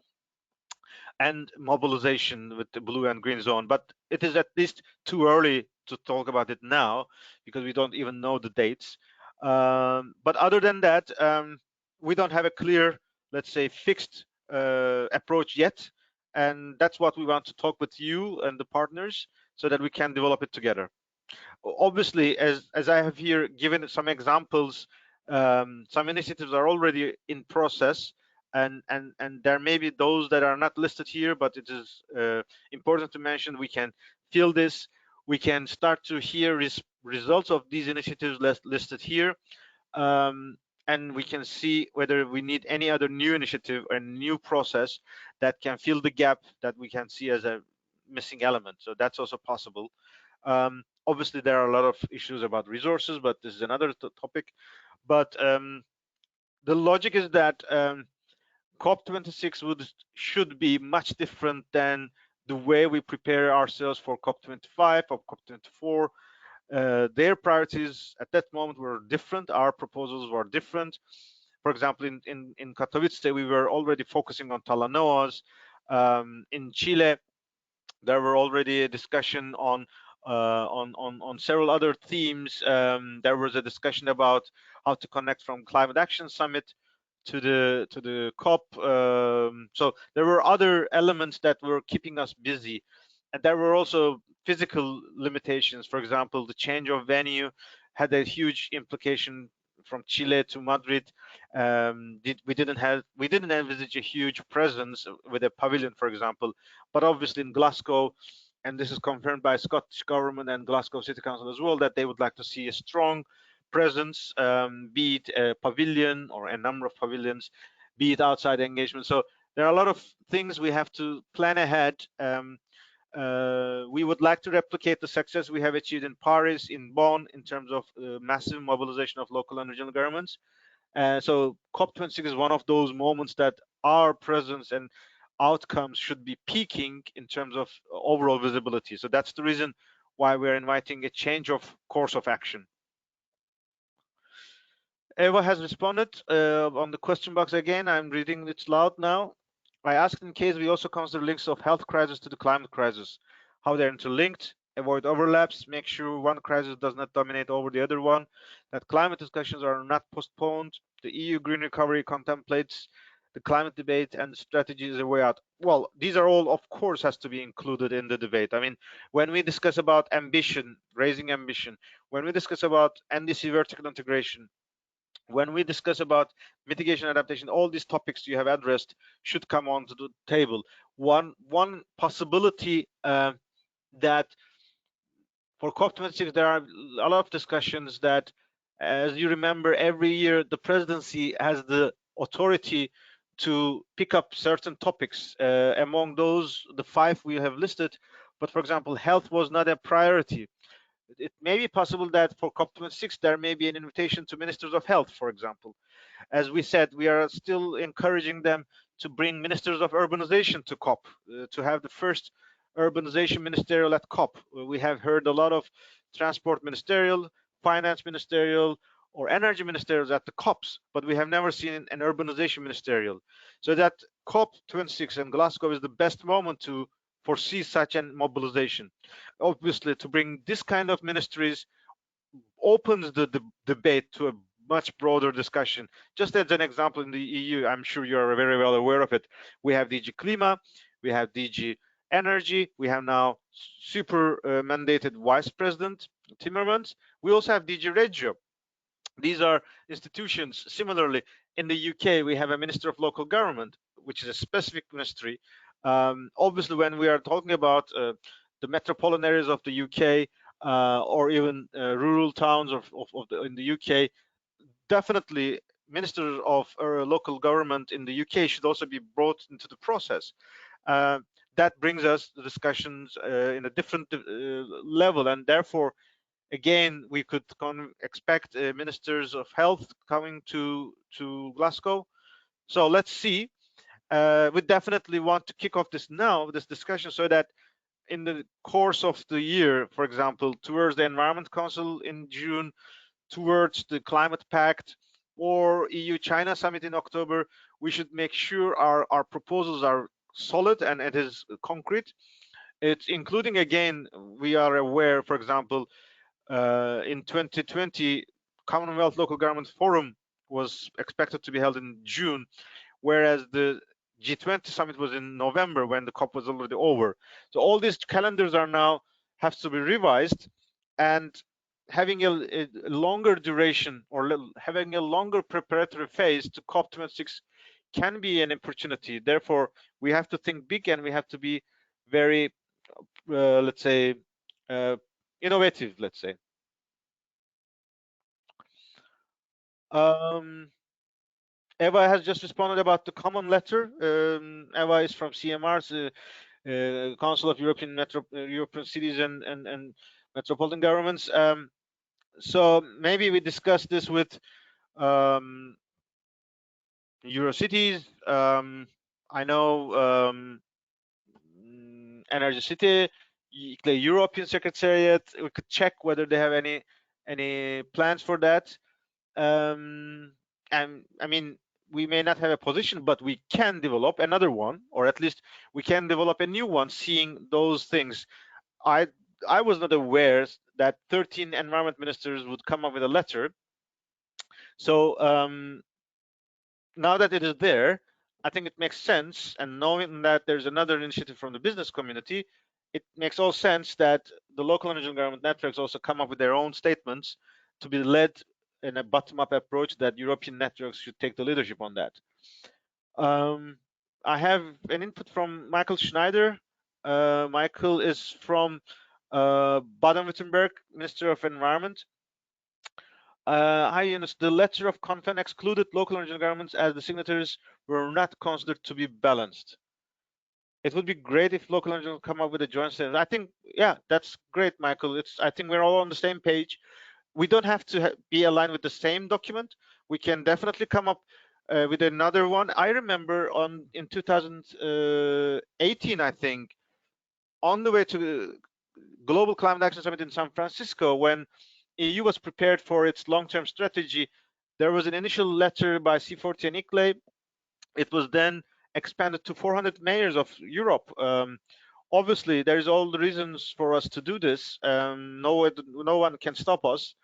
and mobilization with the blue and green zone. But it is at least too early to talk about it now because we don't even know the dates. But other than that, we don't have a clear, let's say, fixed approach yet. And that's what we want to talk with you and the partners so that we can develop it together. Obviously, as I have here given some examples, some initiatives are already in process, and there may be those that are not listed here, but it is important to mention. We can feel this. We can start to hear results of these initiatives listed here, and we can see whether we need any other new initiative or new process that can fill the gap that we can see as a missing element. So that's also possible. Obviously, there are a lot of issues about resources, but this is another topic. But the logic is that COP26 should be much different than the way we prepare ourselves for COP25 or COP24. Their priorities at that moment were different. Our proposals were different. For example, in Katowice, we were already focusing on Talanoas. In Chile, there were already a discussion on several other themes. There was a discussion about how to connect from Climate Action Summit to the COP. So there were other elements that were keeping us busy, and there were also physical limitations. For example, the change of venue had a huge implication from Chile to Madrid. We didn't envisage a huge presence with a pavilion, for example, but obviously in Glasgow, and this is confirmed by Scottish government and Glasgow City Council as well, that they would like to see a strong presence, be it a pavilion or a number of pavilions, be it outside engagement. So there are a lot of things we have to plan ahead. We would like to replicate the success we have achieved in Paris, in Bonn, in terms of massive mobilization of local and regional governments. So COP26 is one of those moments that our presence and outcomes should be peaking in terms of overall visibility. So that's the reason why we're inviting a change of course of action. Eva has responded on the question box again. I'm reading it loud now. I asked in case we also consider links of health crisis to the climate crisis, how they're interlinked, avoid overlaps, make sure one crisis does not dominate over the other one, that climate discussions are not postponed, the EU Green Recovery contemplates the climate debate, and the strategy is a way out. Well, these are all, of course, has to be included in the debate. I mean, when we discuss about ambition, raising ambition, when we discuss about Ndc vertical integration, when we discuss about mitigation adaptation, all these topics you have addressed should come onto the table. One possibility that for COP26 there are a lot of discussions that, as you remember, every year the presidency has the authority to pick up certain topics. Among those, the 5 we have listed, but for example, health was not a priority. It may be possible that for COP26 there may be an invitation to ministers of health, for example. As we said, we are still encouraging them to bring ministers of urbanization to COP, to have the first urbanization ministerial at COP. We have heard a lot of transport ministerial, finance ministerial, or energy ministerials at the COPs, but we have never seen an urbanization ministerial. So that COP26 in Glasgow is the best moment to foresee such a mobilization. Obviously, to bring this kind of ministries opens the debate to a much broader discussion. Just as an example, in the EU, I'm sure you're very well aware of it, we have DG Clima, we have DG Energy, we have now super mandated Vice President Timmermans. We also have DG Regio. These are institutions. Similarly, in the UK, we have a Minister of Local Government, which is a specific ministry. Obviously, when we are talking about the metropolitan areas of the UK or even rural towns in the UK, definitely ministers of local government in the UK should also be brought into the process. That brings us the discussions in a different level, and therefore, again, we could expect ministers of health coming to Glasgow. So let's see. We definitely want to kick off this discussion, so that in the course of the year, for example, towards the Environment Council in June, towards the Climate Pact, or EU-China Summit in October, we should make sure our proposals are solid and it is concrete. It's including, again, we are aware, for example, in 2020, Commonwealth Local Government Forum was expected to be held in June, whereas the G20 summit was in November when the COP was already over. So all these calendars are now have to be revised, and having a longer duration or having a longer preparatory phase to COP26 can be an opportunity. Therefore, we have to think big and we have to be very, let's say, innovative, let's say. Eva has just responded about the common letter. Eva is from CMR's Council of European Cities and Metropolitan Governments. So maybe we discuss this with Eurocities. I know Energy City, the European Secretariat. We could check whether they have any plans for that. And I mean, we may not have a position, but we can develop another one, or at least we can develop a new one, seeing those things. I was not aware that 13 environment ministers would come up with a letter. So now that it is there, I think it makes sense, and knowing that there's another initiative from the business community, it makes all sense that the local and regional government networks also come up with their own statements to be led in a bottom-up approach, that European networks should take the leadership on that. I have an input from Michael Schneider. Michael is from Baden-Württemberg, Minister of Environment. Hi, Yunus. The letter of consent excluded local and regional governments as the signatories were not considered to be balanced. It would be great if local and regional come up with a joint statement. I think, yeah, that's great, Michael. I think we're all on the same page. We don't have to be aligned with the same document. We can definitely come up with another one. I remember in 2018, I think, on the way to Global Climate Action Summit in San Francisco, when EU was prepared for its long-term strategy, there was an initial letter by C40 and ICLEI. It was then expanded to 400 mayors of Europe. Obviously, there's all the reasons for us to do this. No one can stop us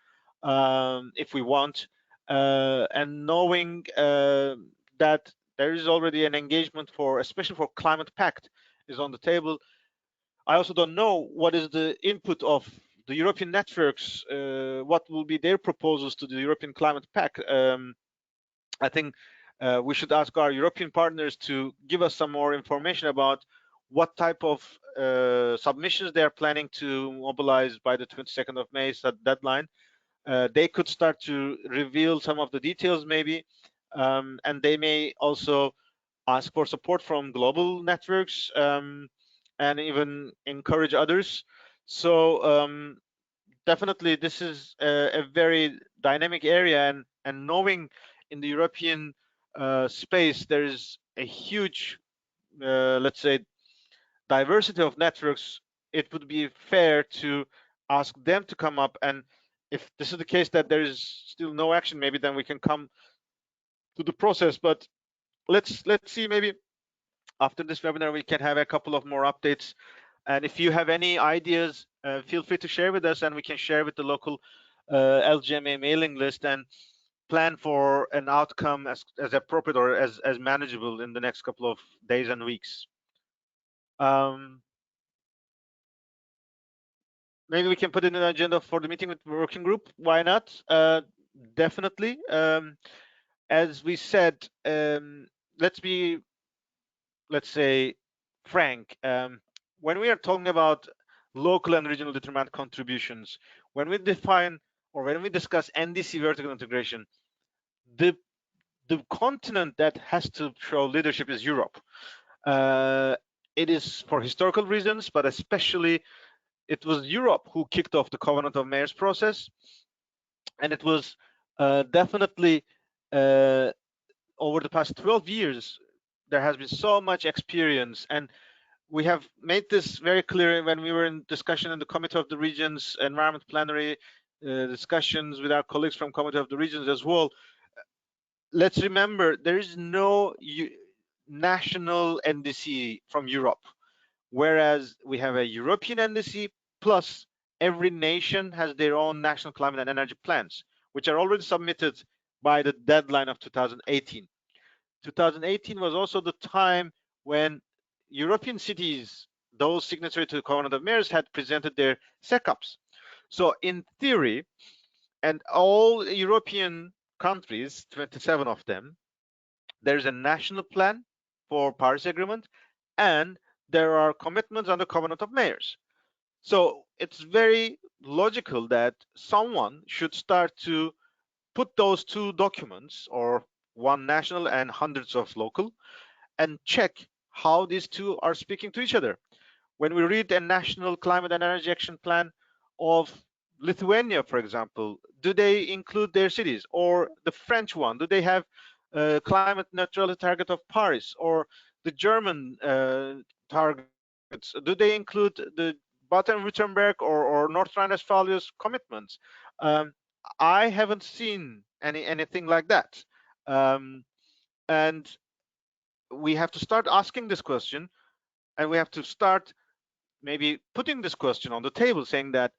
if we want. And knowing that there is already an engagement especially for Climate Pact, is on the table. I also don't know what is the input of the European networks, what will be their proposals to the European Climate Pact. I think we should ask our European partners to give us some more information about what type of submissions they are planning to mobilize by the 22nd of May deadline. They could start to reveal some of the details maybe, and they may also ask for support from global networks, and even encourage others. So definitely this is a very dynamic area, and knowing in the European space there is a huge, let's say, diversity of networks, it would be fair to ask them to come up. And if this is the case that there is still no action, maybe then we can come to the process. But let's see, maybe after this webinar we can have a couple of more updates. And if you have any ideas, feel free to share with us, and we can share with the local LGMA mailing list and plan for an outcome as appropriate or as manageable in the next couple of days and weeks. Maybe we can put in an agenda for the meeting with the working group. Why not? Definitely. As we said, let's say, frank. When we are talking about local and regional determined contributions, when we define or when we discuss NDC vertical integration, the continent that has to show leadership is Europe. It is for historical reasons, but especially it was Europe who kicked off the Covenant of Mayors process, and it was definitely over the past 12 years there has been so much experience, and we have made this very clear when we were in discussion in the Committee of the Regions Environment Plenary discussions with our colleagues from Committee of the Regions as well. Let's remember, there is no national NDC from Europe, whereas we have a European NDC plus every nation has their own national climate and energy plans, which are already submitted by the deadline of 2018. 2018 was also the time when European cities, those signatory to the Covenant of Mayors, had presented their SECAPs. So in theory, and all European countries, 27 of them, there's a national plan for Paris Agreement, and there are commitments under Covenant of Mayors. So it's very logical that someone should start to put those two documents, or one national and hundreds of local, and check how these two are speaking to each other. When we read a national climate and energy action plan of Lithuania, for example, do they include their cities? Or the French one, do they have a climate neutrality target of Paris? Or the German targets, do they include the Baden-Württemberg or North Rhine-Westphalia's commitments? I haven't seen anything like that. And we have to start asking this question, and we have to start maybe putting this question on the table, saying that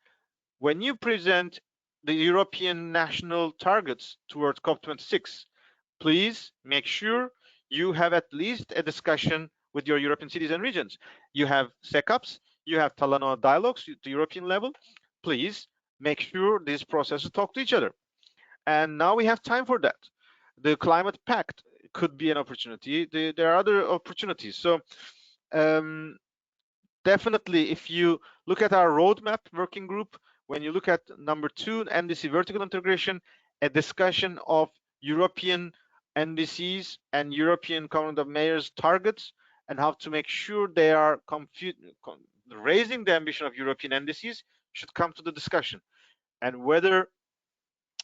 when you present the European national targets towards COP26, please make sure you have at least a discussion with your European cities and regions. You have SECAPs, you have Talanoa dialogues at the European level. Please make sure these processes talk to each other. And now we have time for that. The climate pact could be an opportunity. There are other opportunities. So definitely, if you look at our roadmap working group, when you look at number 2, NDC vertical integration, a discussion of European NDCs and European Covenant of Mayors targets, and how to make sure they are raising the ambition of European NDCs should come to the discussion. And whether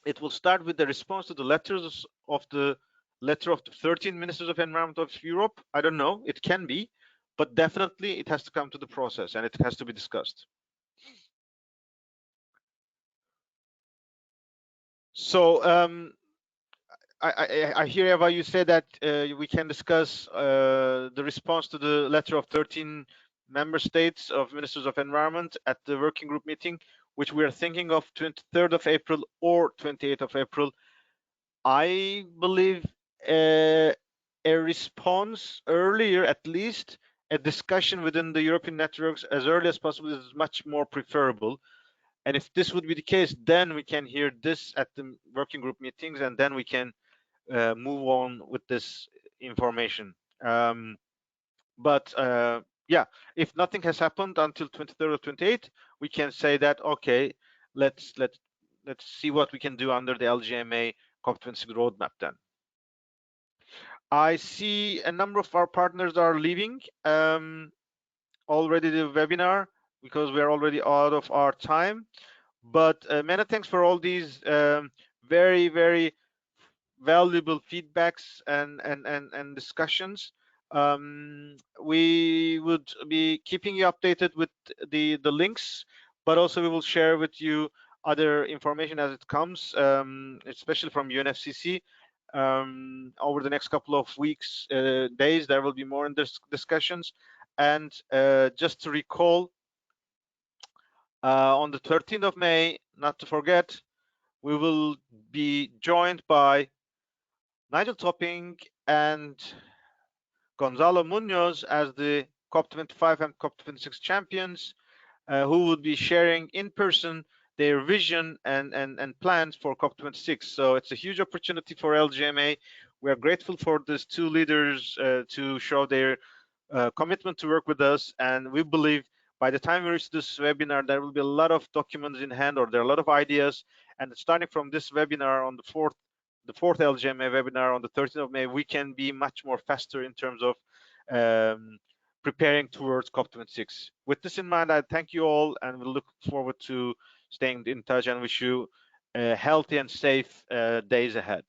it will start with the response to the letters of the letter of the 13 ministers of environment of Europe, I don't know, it can be, but definitely it has to come to the process and it has to be discussed. So I hear, Eva, you say that we can discuss the response to the letter of 13 member states of ministers of environment at the working group meeting, which we are thinking of 23rd of April or 28th of April. I believe a response earlier, at least a discussion within the European networks as early as possible, is much more preferable. And if this would be the case, then we can hear this at the working group meetings, and then we can move on with this information. But yeah, if nothing has happened until 23rd or 28th, we can say that, okay, let's see what we can do under the LGMA COP26 roadmap then. I see a number of our partners are leaving already the webinar because we are already out of our time. But many thanks for all these very, very valuable feedbacks and discussions. We would be keeping you updated with the links, but also we will share with you other information as it comes, especially from Unfccc. Over the next couple of weeks, days, there will be more in this discussions. And just to recall, on the 13th of May, not to forget, we will be joined by Nigel Topping and Gonzalo Munoz as the COP25 and COP26 champions, who would be sharing in person their vision and plans for COP26. So it's a huge opportunity for LGMA. We are grateful for these two leaders to show their commitment to work with us, and we believe by the time we reach this webinar, there will be a lot of documents in hand, or there are a lot of ideas. And starting from this webinar on the fourth LGMA webinar on the 13th of May, we can be much more faster in terms of preparing towards COP26. With this in mind, I thank you all, and we look forward to staying in touch and wish you healthy and safe days ahead.